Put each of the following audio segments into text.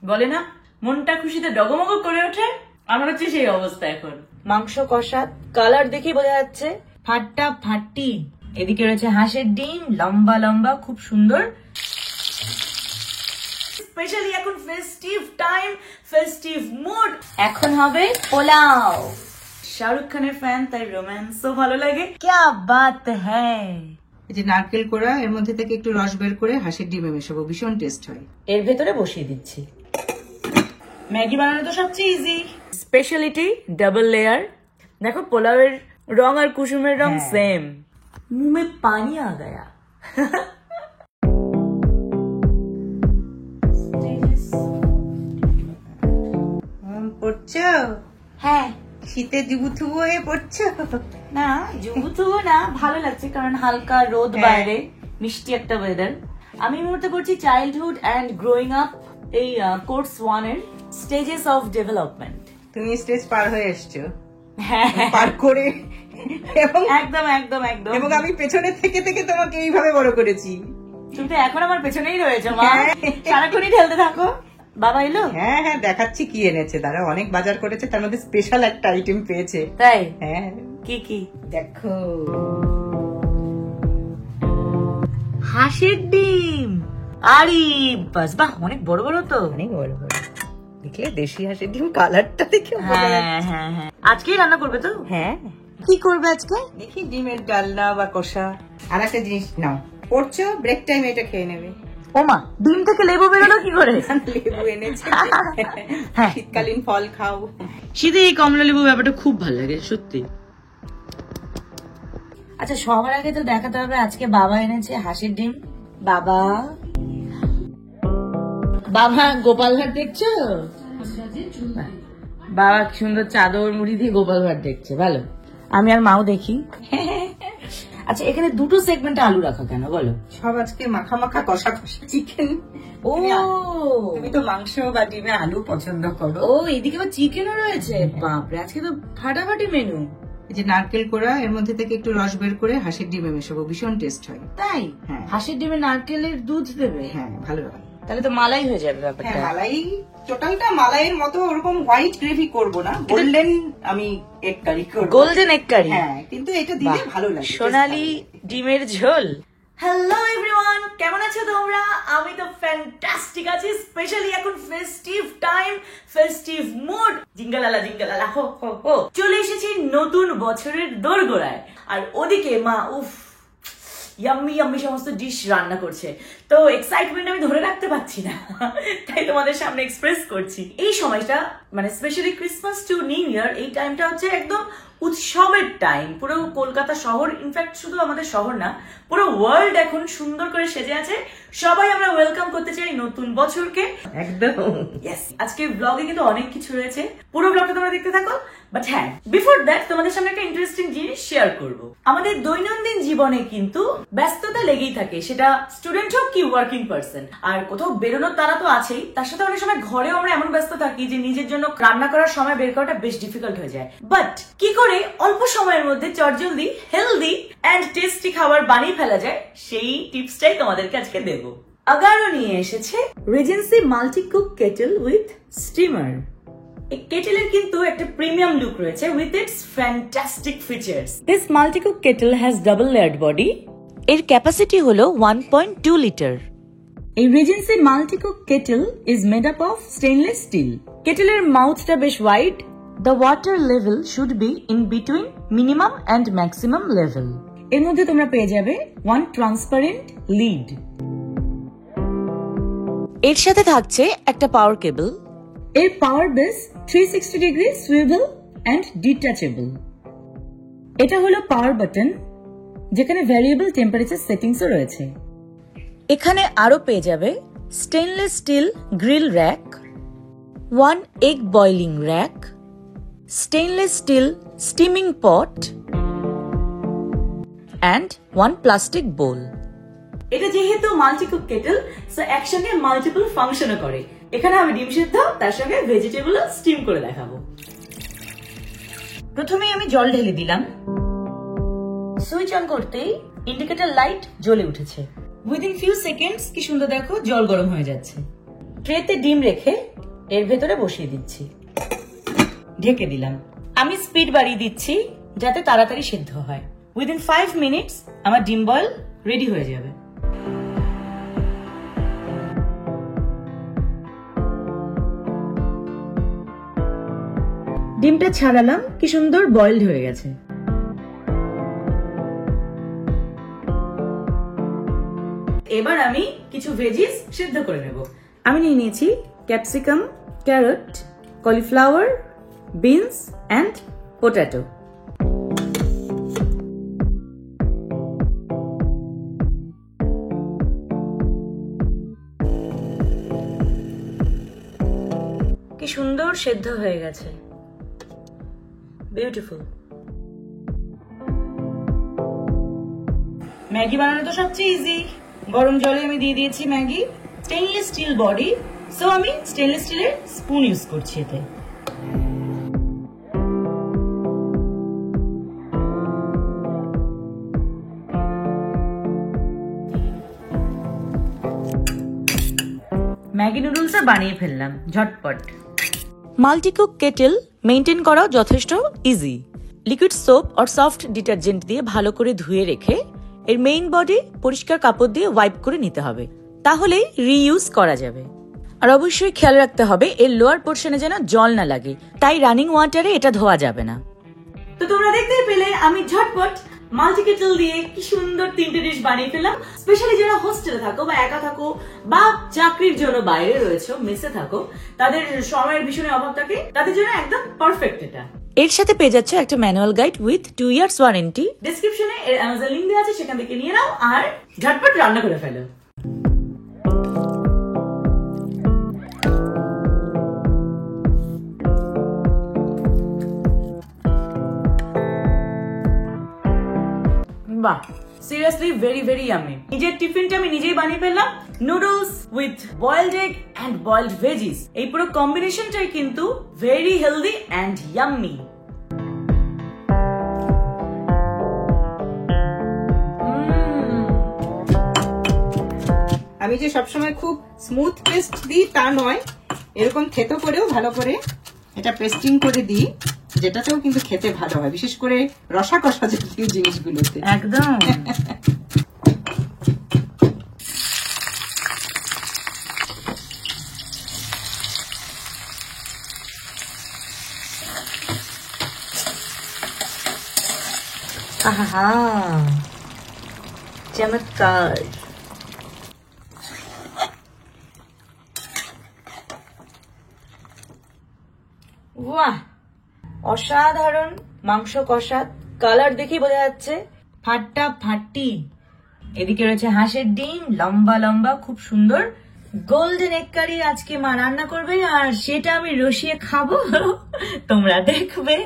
বলে না মনটা খুশিতে ডগমগ করে ওঠে, আমার হচ্ছে সেই অবস্থা এখন। মাংস কষা, কালার দেখেই বোঝা যাচ্ছে ফাটা ফাটি। এদিকে রয়েছে হাঁসের ডিম, লম্বা লম্বা, খুব সুন্দর। স্পেশালি এখন ফেস্টিভ টাইম, ফেস্টিভ মুড। এখন হবে পোলাও। শাহরুখ খানের ফ্যান, তাই রোম্যান্সও ভালো লাগে। ক্যা বাত হ্যায়। এই যে নারকেল কোড়া, এর মধ্যে থেকে একটু রস বের করে হাঁসের ডিমে মেশাবো, ভীষণ টেস্ট হয়। এর ভেতরে বসিয়ে দিচ্ছি। ম্যাগি বানানো তো সবচেয়ে ইজি। Speciality double layer. দেখো পোলাওয়ের রং আর কুসুমের রং সেম। মুঁহ মে পানি আ গয়া। পড়ছো? হ্যাঁ। শীতে জুবুথুবু হয়ে পড়ছো? না জুবুথুবু না, ভালো লাগছে কারণ হালকা রোদ বাইরে, মিষ্টি একটা ওয়েদার। আমি এই মুহূর্তে করছি চাইল্ডহুড অ্যান্ড গ্রোয়িং আপ, এই কোর্স 1 এর স্টেজেস অফ ডেভেলপমেন্ট। তুমি স্টেজ পার হয়ে এসছো। হ্যাঁ, পার করে, এবং একদম একদম একদম। এবং আমি পেছনে থেকে থেকে তোমাকে এইভাবে বড় করেছি। তুমি তো এখন আমার পেছনেই রয়েছে মা, সারাক্ষণই ঠেলতে থাকো। বাবা এলো? হ্যাঁ হ্যাঁ, দেখাচ্ছি কি এনেছে। দাঁড়া, অনেক বাজার করেছে, তার মধ্যে স্পেশাল একটা আইটেম পেয়েছে। তাই? হ্যাঁ। কি কি? দেখো, হাঁসের ডিম। আরে বাস, বাহ, অনেক বড় বড় তো। অনেক বড় বড়। দেখলে দেশি হাঁসের ডিম, কালারটা দেখে। হ্যাঁ হ্যাঁ হ্যাঁ। আজকেই রান্না করবে তো? হ্যাঁ। কি করবে আজকে? দেখি ডিমের ডালনা বা কষা। আর একটা জিনিস নাও, পড়ছো, ব্রেক টাইম এটা খেয়ে নেবে। ওমা, ডিম থেকে লেবু বেরোলো কি করে? লেবু এনেছে, শীতকালীন ফল খাও। শীতে এই কমলা লেবু ব্যাপারটা খুব ভালো লাগে সত্যি। আচ্ছা, সবার আগে তো দেখাতে হবে আজকে বাবা এনেছে হাঁসের ডিম। বাবা, বাবা গোপাল ভাট দেখছো? বাবা কি সুন্দর চাদর মুড়ি দিয়ে গোপাল ভাট দেখছে, ভালো। আমি আর মাও দেখি। আচ্ছা, এখানে দুটো সেগমেন্টে আলু রাখা কেন বলো? সব আজকে মাখা মাখা কষা কষা চিকেন। ও, তুমি তো মাংস বা ডিমে আলু পছন্দ করো। ও, এদিকে আবার চিকেনও রয়েছে। বাপরে, আজকে তো ফাটাফাটি মেনু। এই যে নারকেল কোড়া, এর মধ্যে থেকে একটু রস বের করে হাঁসের ডিমে মেশাবো, ভীষণ টেস্ট হয়। তাই? হ্যাঁ। হাঁসের ডিমে নারকেলের দুধ দেবে? হ্যাঁ, ভালো হয়। তাহলে তো মালাই হয়ে যাবে ব্যাপারটা। হ্যাঁ, মালাই, টোটালটা মালাইয়ের মতো ওরকম হোয়াইট গ্রেভি করব না, গোল্ডেন আমি এগ কারি করব। Golden egg curry? হ্যাঁ, কিন্তু এটা দিলে ভালো লাগে, সোনালি ডিমের ঝোল। হ্যালো এভরিওয়ান, কেমন আছো তোমরা? আমি তো ফ্যান্টাস্টিক আছি। স্পেশালি এখন ফেস্টিভ টাইম, ফেস্টিভ মুড। জিঙ্গালালা জিঙ্গালালা হো হো হো। চলে এসেছি নতুন বছরের দোরগোড়ায়, আর ওদিকে মা উফ ইয়াম্মি ইয়াম্মি সমস্ত ডিশ রান্না করছে। তো এক্সাইটমেন্ট আমি ধরে রাখতে পারছি না, তাই তোমাদের সামনে এক্সপ্রেস করছি। এই সময়টা মানে specially Christmas two new year, এই টাইমটা হচ্ছে একদম উৎসবের টাইম। পুরো কলকাতা শহর, ইনফ্যাক্ট শুধু আমাদের শহর না, পুরো ওয়ার্ল্ড এখন সুন্দর করে সেজে আছে। সবাই আমরা ওয়েলকাম করতে চাই নতুন বছরকে। একদম। ইয়েস, আজকে ব্লগে কিন্তু অনেক কিছু রয়েছে, পুরো ব্লগটা তোমরা দেখতে থাকো। বাট হ্যাঁ, বিফোর দ্যাট তোমাদের সামনে একটা ইন্টারেস্টিং জিনিস শেয়ার করব। আমাদের দৈনন্দিন জীবনে কিন্তু ব্যস্ততা লেগেই থাকে, সেটা স্টুডেন্ট হোক কি ওয়ার্কিং পার্সন। আর কোথাও বেরোনোর তারা তো আছেই, তার সাথে অনেক সময় ঘরেও আমরা এমন ব্যস্ত থাকি যে নিজের জন্য রান্না করার সময় বের করাটা বেশ ডিফিকাল্ট হয়ে যায়। বাট কি করে অল্প সময়ের মধ্যে চটজলদি হেলদি অ্যান্ড টেস্টি খাবার বানিয়ে ফেলা যায়, সেই টিপসটাই তোমাদেরকে আজকে দেবো। আগারো নিয়ে এসেছে Regency multi cook kettle with steamer. এই কেটেলের কিন্তু একটা প্রিমিয়াম লুক রয়েছে with its fantastic features. This multi cook kettle has double layered body. এর ক্যাপাসিটি হলো 1.2 লিটার। এই Regency multi cook kettle is made up of stainless steel. কেটেলের মাউথটা বেশ wide. The water level should be in between minimum and maximum level. এর মধ্যে তোমরা পেয়ে যাবে one transparent lid. এর সাথে থাকছে একটা পাওয়ার কেবল। এর power base 360 degree swivel and detachable. এটা হলো পাওয়ার বাটন, যেখানে ভ্যারিয়েবল টেম্পারেচার সেটিংসও রয়েছে। এখানে আরো পেয়ে যাবে stainless steel grill rack, one egg boiling rack, stainless steel steaming pot and one plastic bowl. এটা যেহেতু মাল্টি কুক কেটেল, সো একসঙ্গে মাল্টিপল ফাংশনও করে। এখানে আমি ডিম সিদ্ধ তার সঙ্গে ভেজিটেবল স্টিম করে দেখাবো। প্রথমে আমি জল ঢেলে দিলাম। সুইচ অন করতেই ইন্ডিকেটর লাইট জ্বলে উঠেছে। উইদিন ফিউ সেকেন্ডস কি সুন্দর দেখো জল গরম হয়ে যাচ্ছে। ট্রেতে ডিম রেখে এর ভেতরে বসিয়ে দিচ্ছি, ঢেকে দিলাম। আমি স্পিড বাড়িয়ে দিচ্ছি যাতে তাড়াতাড়ি সিদ্ধ হয়। উইদিন 5 মিনিটস আমার ডিম বয়েল রেডি হয়ে যাবে। ডিমটা ছাড়ালাম, কি সুন্দর বয়েলড হয়ে গেছে। এবার আমি কিছু ভেজিস সিদ্ধ করে নেব। আমি নিয়ে নিয়েছি capsicum, carrot, cauliflower, beans and potato. কি সুন্দর সেদ্ধ হয়ে গেছে, বিউটিফুল। ম্যাগি বানানো তো সবচেয়ে ইজি। গরম জলে আমি দিয়ে দিয়েছি Maggi. Stainless steel body, so আমি স্টেনলেস স্টিলের স্পুন ইউজ করছি এতে। ম্যাগি নুডলস বানিয়ে ফেললাম ঝটপট। মাল্টিকুক কেটেল মেনটেন করা যথেষ্ট ইজি। লিকুইড সোপ আর সফট ডিটারজেন্ট দিয়ে ভালো করে ধুয়ে রেখে এর মেইন বডি পরিষ্কার কাপড় দিয়ে ওয়াইপ করে নিতে হবে, তাহলে রিইউজ করা যাবে। আর অবশ্যই খেয়াল রাখতে হবে এর লোয়ার পোর্শনে যেন জল না লাগে, তাই রানিং ওয়াটারে এটা ধোয়া যাবে না। তো তোমরা দেখতেই পেলে আমি ঝটপট মাল্টি কেটেল দিয়ে কি সুন্দর 3টে ডিশ বানিয়ে ফেললাম। স্পেশালি যারা হোস্টেলে থাকো বা একা থাকো বা চাকরির জন্য বাইরে রয়েছো, মেসে থাকো, তাদের সময়ের ভীষণ অভাব থাকে, তাদের জন্য একদম পারফেক্ট এটা। এর সাথে পেয়ে যাচ্ছ একটা manual guide with 2 years warranty. ডেসক্রিপশনে এর অ্যামাজন লিংক দেওয়া আছে, সেখান থেকে নিয়ে নাও আর ঝটপট রান্না করে ফেলো। বাহ, সিরিয়াসলি ভেরি ভেরি ইয়ামি। নিজের টিফিনটা আমি নিজেই বানিয়ে ফেললাম। Noodles with boiled egg and boiled veggies, এই পুরো কম্বিনেশনটাই কিন্তু ভেরি হেলদি এন্ড ইয়াম্মি। আমি যে সবসময় খুব স্মুথ পেস্ট দিই তা নয়, এরকম থেতো করেও ভালো করে এটা পেস্টিং করে দিই, যেটাতেও কিন্তু খেতে ভালো হয়, বিশেষ করে রসা কষা জাতীয় জিনিসগুলোতে। একদম। আহা, চমৎকার। বাহ, অসাধারণ মাংস কষা। কালার দেখেই বোঝা যাচ্ছে ফাটাফাটি। এদিকে রয়েছে হাঁসের ডিম, লম্বা লম্বা, খুব সুন্দর। গোল্ডেন এগ কারি আজকে মা রান্না করবে, আর সেটা আমি রসিয়ে খাবো, তোমরা দেখবে।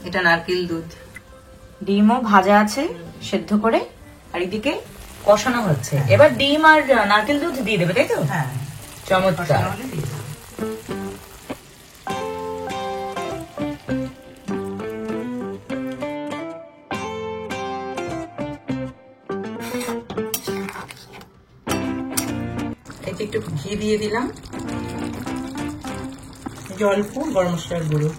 এটা নারকেল দুধ। ডিমও ভাজা আছে সেদ্ধ করে, আর এদিকে কষানো হচ্ছে। এবার ডিম আর নারকেল দুধ দিয়ে দেবে, তাই তো? হ্যাঁ, চমৎকার। এতে একটু ঘি দিয়ে দিলাম, অল্প গরম মশলার গুঁড়ো।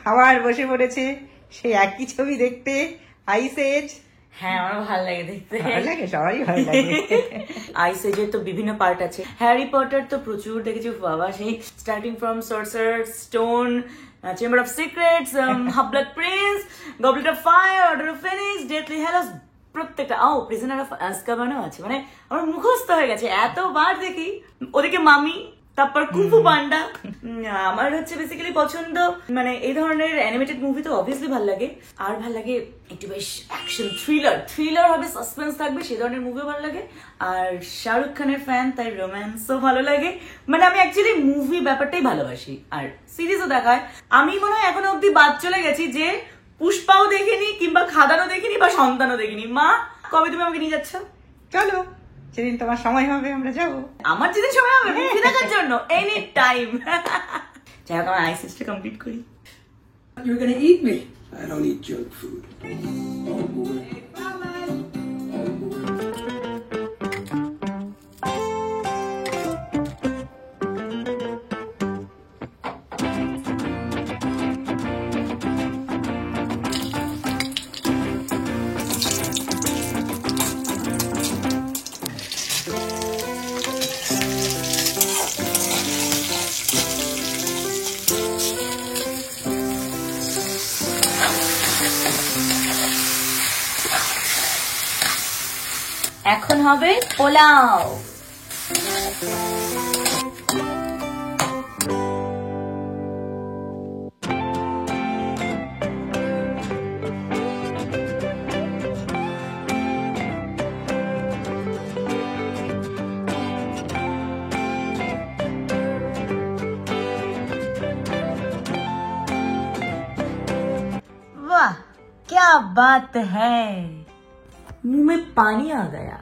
খাবার বসে পড়েছে, সেই একই ছবি দেখতে, আইস এজ। হ্যাঁ, আমার ভালো লাগে দেখতে। ভালো লাগে, সবারই ভালো লাগে। আইস এজের তো বিভিন্ন পার্ট আছে। হ্যারি পটার তো প্রচুর দেখেছি বাবা, সেই starting from সর্সারার stone, chamber of secrets, half blood Prince, goblet of fire, order of Phoenix, Deathly hallows, প্রত্যেকটা। প্রিজনার অফ আজকাবানও আছে। মানে আমার মুখস্থ হয়ে গেছে, এতবার দেখি। ওদিকে মামি তারপর কুংফু পান্ডা। আমার হচ্ছে বেসিক্যালি পছন্দ মানে এই ধরনের অ্যানিমেটেড মুভি তো অবভিয়াসলি ভালো লাগে, আর ভালো লাগে একটু বেশ অ্যাকশন থ্রিলার হবে, সাসপেন্স থাকবে, সেই ধরনের মুভিও ভালো লাগে। আর শাহরুখ খানের ফ্যান, তাই রোম্যান্সও ভালো লাগে। মানে আমি অ্যাকচুয়ালি মুভি ব্যাপারটাই ভালোবাসি, আর সিরিজও দেখায়। আমি মনে হয় এখনো অব্দি বাদ চলে গেছি যে পুষ্পাও দেখিনি, কিংবা খাদানও দেখিনি, বা সন্তানও দেখিনি। মা, কবে তুমি আমাকে নিয়ে যাচ্ছ? চলো, যেদিন তোমার সময় হবে আমরা যাবো। আমার যেদিন সময় হবে মুভি দেখার জন্য, এনি টাইম। যাই হোক, আমার আইসিএসটা কমপ্লিট করি। You're gonna eat me. I don't eat junk food. Oh boy. এখন হবে পোলাও। वाह, क्या बात है, मुंह में पानी आ गया।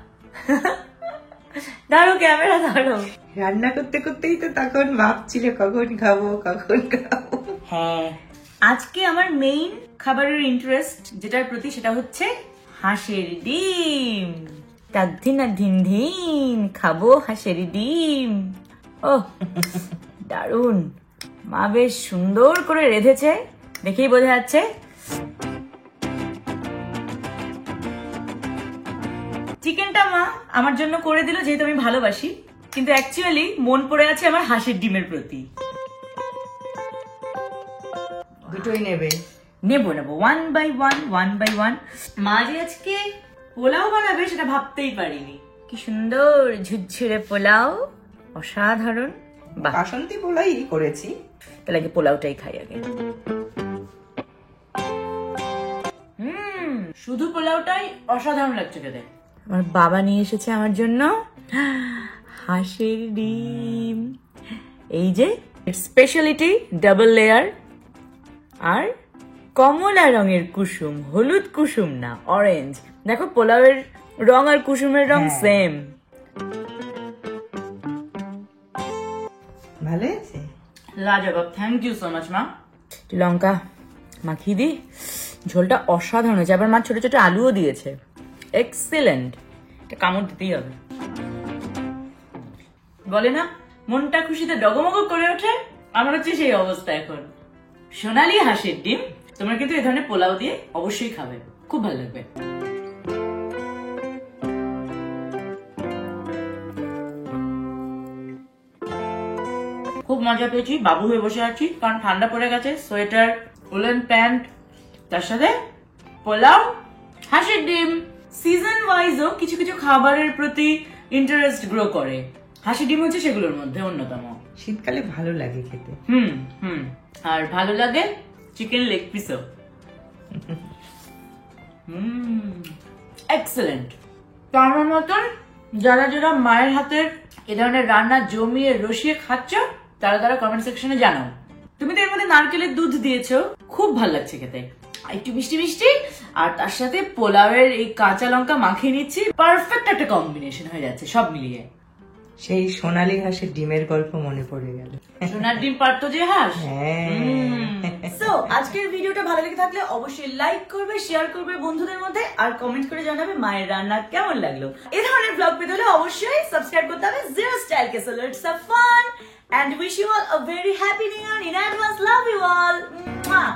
দাঁড়ো, ক্যামেরা দাঁড়ো। রান্না করতে করতেই তো তখন ভাবছিলে কখন খাবো। হ্যাঁ, আজকে আমার মেইন খাবারের ইন্টারেস্ট যেটার প্রতি, সেটা হচ্ছে হাঁসের ডিম। দিন দিন দিন খাবো হাঁসের ডিম। ও দারুন, মা বেশ সুন্দর করে রেঁধেছে, দেখেই বোঝা যাচ্ছে। চিকেনটা মা আমার জন্য করে দিল, যেহেতু আমি ভালোবাসি, কিন্তু অ্যাকচুয়ালি মন পড়ে আছে আমার হাঁসের ডিমের প্রতি। দুটোই নেবে? নেবো ওয়ান বাই ওয়ান। মা যে আজকে পোলাও বানাবে সেটা ভাবতেই পারিনি। কি সুন্দর ঝুরঝুরে পোলাও, অসাধারণ। বাসন্তী পোলাই করেছি। তাহলে আগে পোলাওটাই খাই আগে। শুধু পোলাওটাই অসাধারণ লাগছে খেতে। আমার বাবা নিয়ে এসেছে আমার জন্য হাঁসের ডিম, এই যে স্পেশালিটি ডাবল লেয়ার, আর কমলা রঙের কুসুম, হলুদ কুসুম না, অরেঞ্জ। দেখো পোলাওয়ের রং আর কুসুমের রং সেম। ভালো আছে, লাজবাব। থ্যাংক ইউ সো মাচ মা। লঙ্কা মাখিয়ে দি। ঝোলটা অসাধারণ হয়েছে, আবার মা ছোট ছোট আলুও দিয়েছে। এক্সিলেন্ট, এটা কামড় দিতেই হবে। বলে না মনটা খুশিতে ডগমগ করে ওঠে, আমার হচ্ছে সেই অবস্থা এখন। সোনালি হাঁসের ডিম, তোমরা কিন্তু এই ধরনের পোলাও দিয়ে অবশ্যই খাবে, খুব ভালো লাগবে। খুব মজা পেয়েছি, বাবু হয়ে বসে আছি, কারণ ঠান্ডা পড়ে গেছে। সোয়েটার, উলেন প্যান্ট, তার সাথে পোলাও, হাঁসের ডিম। সিজন ওয়াইজও কিছু কিছু খাবারের প্রতি ইন্টারেস্ট গ্রো করে, হাঁসের ডিম হচ্ছে সেগুলোর মধ্যে অন্যতম। শীতকালে ভালো লাগে খেতে। আর ভালো লাগে চিকেন লেগ পিসও। এক্সেলেন্ট। তো আমার মতন যারা যারা মায়ের হাতের এ ধরনের রান্না জমিয়ে রসিয়ে খাচ্ছ, তারা কমেন্ট সেকশনে জানাও। তুমি তো এর মধ্যে নারকেলের দুধ দিয়েছো, খুব ভালো লাগছে খেতে, একটু মিষ্টি মিষ্টি, আর তার সাথে পোলাওয়ের এই কাঁচা লঙ্কা মাখিয়ে নিচ্ছি, পারফেক্ট একটা কম্বিনেশন হয়ে যাচ্ছে সব মিলিয়ে। সেই সোনালী হাঁসের ডিমের গল্প মনে পড়ে গেল। সোনার ডিম পারতো যে হাঁস। হ্যাঁ। সো আজকের ভিডিওটা ভালো লেগে থাকলে অবশ্যই লাইক করবে, শেয়ার করবে বন্ধুদের মধ্যে, আর কমেন্ট করে জানাবে মায়ের রান্না কেমন লাগলো। এই ধরনের ব্লগ পেতে হলে অবশ্যই সাবস্ক্রাইব করতে হবে zero style K. So let's have fun and wish you all a very happy new year in advance. Love you all. Mwah.